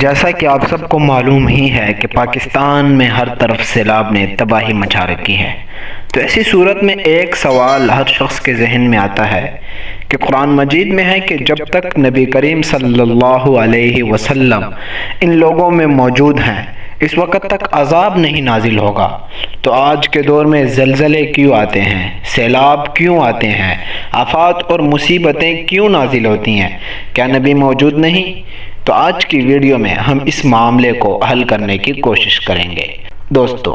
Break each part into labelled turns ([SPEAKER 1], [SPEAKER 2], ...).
[SPEAKER 1] جیسا کہ آپ سب کو معلوم ہی ہے کہ پاکستان میں ہر طرف سیلاب نے تباہی مچا رکھی ہے، تو ایسی صورت میں ایک سوال ہر شخص کے ذہن میں آتا ہے کہ قرآن مجید میں ہے کہ جب تک نبی کریم صلی اللہ علیہ وسلم ان لوگوں میں موجود ہیں اس وقت تک عذاب نہیں نازل ہوگا، تو آج کے دور میں زلزلے کیوں آتے ہیں، سیلاب کیوں آتے ہیں، آفات اور مصیبتیں کیوں نازل ہوتی ہیں؟ کیا نبی موجود نہیں؟ تو آج کی ویڈیو میں ہم اس معاملے کو حل کرنے کی کوشش کریں گے۔ دوستو،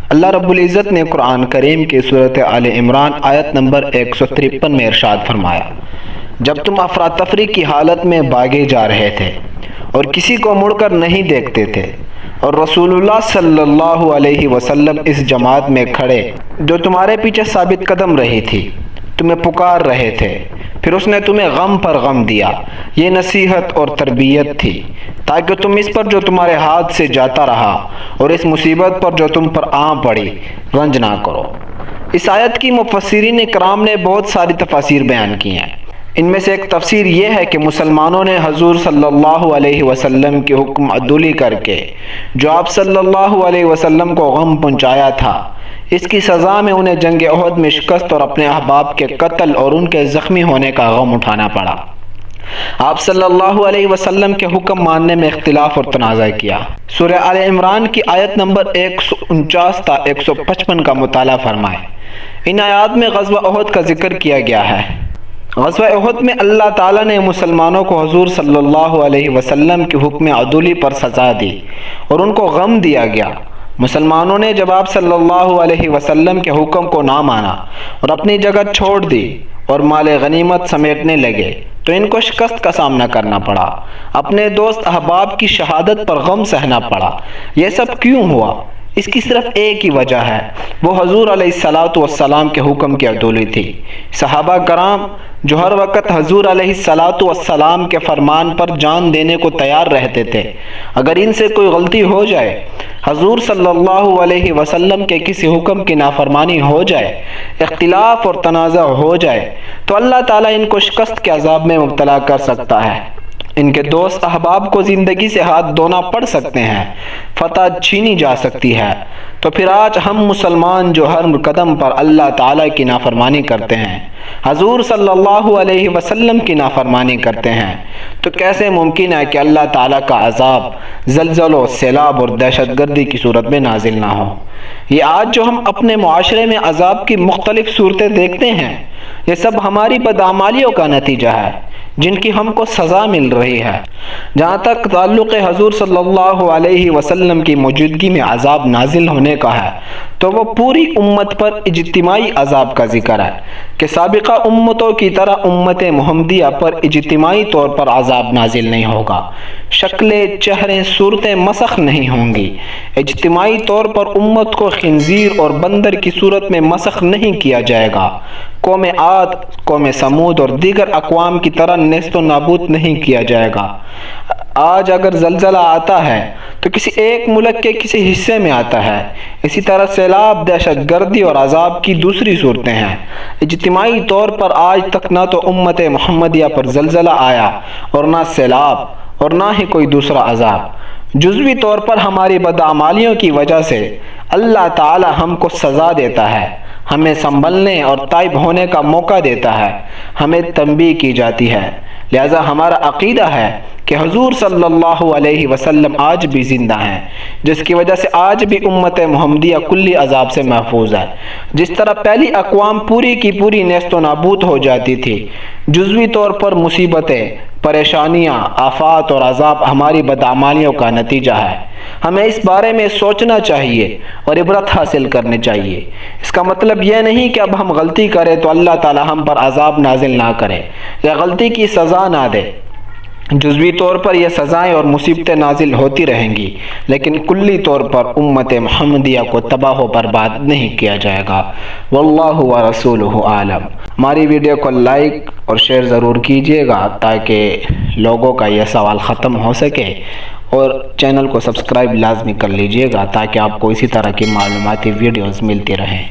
[SPEAKER 1] اللہ رب العزت نے قرآن کریم کی سورۃ آل عمران آیت نمبر 153 میں ارشاد فرمایا، جب تم افراتفری کی حالت میں بھاگے جا رہے تھے اور کسی کو مڑ کر نہیں دیکھتے تھے اور رسول اللہ صلی اللہ علیہ وسلم اس جماعت میں کھڑے جو تمہارے پیچھے ثابت قدم رہی تھی تمہیں پکار رہے تھے، پھر اس نے تمہیں غم پر غم دیا، یہ نصیحت اور تربیت تھی تاکہ تم اس پر جو تمہارے ہاتھ سے جاتا رہا اور اس مصیبت پر جو تم پر آ پڑی رنج نہ کرو۔ اس آیت کی مفسرین کرام نے بہت ساری تفاسیر بیان کی ہیں۔ ان میں سے ایک تفسیر یہ ہے کہ مسلمانوں نے حضور صلی اللہ علیہ وسلم کے حکم عدولی کر کے جو آپ صلی اللہ علیہ وسلم کو غم پہنچایا تھا، اس کی سزا میں انہیں جنگ احد میں شکست اور اپنے احباب کے قتل اور ان کے زخمی ہونے کا غم اٹھانا پڑا۔ آپ صلی اللہ علیہ وسلم کے حکم ماننے میں اختلاف اور تنازع کیا۔ سورہ آل عمران کی آیت نمبر 149 تا 155 کا مطالعہ فرمائیں۔ ان آیات میں غزوہ احد کا ذکر کیا گیا ہے۔ غزوہ احد میں اللہ تعالیٰ نے مسلمانوں کو حضور صلی اللہ علیہ وسلم کے حکم عدولی پر سزا دی اور ان کو غم دیا گیا۔ مسلمانوں نے جب آپ صلی اللہ علیہ وسلم کے حکم کو نہ مانا اور اپنی جگہ چھوڑ دی اور مال غنیمت سمیٹنے لگے تو ان کو شکست کا سامنا کرنا پڑا، اپنے دوست احباب کی شہادت پر غم سہنا پڑا۔ یہ سب کیوں ہوا؟ اس کی صرف ایک ہی وجہ ہے، وہ حضور علیہ السلام کے حکم کی عدولی تھی۔ صحابہ کرام جو ہر وقت حضور علیہ السلام کے فرمان پر جان دینے کو تیار رہتے تھے، اگر ان سے کوئی غلطی ہو جائے، حضور صلی اللہ علیہ وسلم کے کسی حکم کی نافرمانی ہو جائے، اختلاف اور تنازع ہو جائے، تو اللہ تعالیٰ ان کو شکست کے عذاب میں مبتلا کر سکتا ہے۔ ان کے دوست احباب کو زندگی سے ہاتھ دھونا پڑ سکتے ہیں، فتح چھینی جا سکتی ہے۔ تو پھر آج ہم مسلمان جو ہر قدم پر اللہ تعالیٰ کی نافرمانی کرتے ہیں، حضور صلی اللہ علیہ وسلم کی نافرمانی کرتے ہیں، تو کیسے ممکن ہے کہ اللہ تعالیٰ کا عذاب زلزلوں، سیلاب اور دہشت گردی کی صورت میں نازل نہ ہو؟ یہ آج جو ہم اپنے معاشرے میں عذاب کی مختلف صورتیں دیکھتے ہیں، یہ سب ہماری بدعمالیوں کا نتیجہ ہے جن کی ہم کو سزا مل رہی ہے۔ جہاں تک تعلق حضور صلی اللہ علیہ وسلم کی موجودگی میں عذاب نازل ہونے کا ہے، تو وہ پوری امت پر اجتماعی عذاب کا ذکر ہے کہ سابقہ امتوں کی طرح امت محمدیہ پر اجتماعی طور پر عذاب نازل نہیں ہوگا، شکلیں، چہریں، صورتیں مسخ نہیں ہوں گی۔ اجتماعی طور پر امت کو خنزیر اور بندر کی صورت میں مسخ نہیں کیا جائے گا، قوم عاد، قوم سمود اور دیگر اقوام کی طرح نیست و نابود نہیں کیا جائے گا۔ آج اگر زلزلہ آتا ہے تو کسی ایک ملک کے کسی حصے میں آتا ہے، اسی طرح سیلاب، دہشت گردی اور عذاب کی دوسری صورتیں ہیں۔ اجتماعی طور پر آج تک نہ تو امت محمدیہ پر زلزلہ آیا اور نہ سیلاب اور نہ ہی کوئی دوسرا عذاب۔ جزوی طور پر ہماری بدعمالیوں کی وجہ سے اللہ تعالی ہم کو سزا دیتا ہے، ہمیں سنبھلنے اور تائب ہونے کا موقع دیتا ہے، ہمیں تنبیہ کی جاتی ہے۔ لہذا ہمارا عقیدہ ہے کہ حضور صلی اللہ علیہ وسلم آج بھی زندہ ہیں، جس کی وجہ سے آج بھی امت محمدیہ کلی عذاب سے محفوظ ہے۔ جس طرح پہلی اقوام پوری کی پوری نیست و نابود ہو جاتی تھی، جزوی طور پر مصیبتیں، پریشانیاں، آفات اور عذاب ہماری بدعمالیوں کا نتیجہ ہے۔ ہمیں اس بارے میں سوچنا چاہیے اور عبرت حاصل کرنی چاہیے۔ اس کا مطلب یہ نہیں کہ اب ہم غلطی کریں تو اللہ تعالی ہم پر عذاب نازل نہ کرے یا غلطی کی سزا نہ دے۔ جزوی طور پر یہ سزائیں اور مصیبتیں نازل ہوتی رہیں گی، لیکن کلی طور پر امت محمدیہ کو تباہ و برباد نہیں کیا جائے گا۔ واللہ ورسولہ عالم۔ ہماری ویڈیو کو لائک اور شیئر ضرور کیجیے گا تاکہ لوگوں کا یہ سوال ختم ہو سکے، اور چینل کو سبسکرائب لازمی کر لیجیے گا تاکہ آپ کو اسی طرح کی معلوماتی ویڈیوز ملتی رہیں۔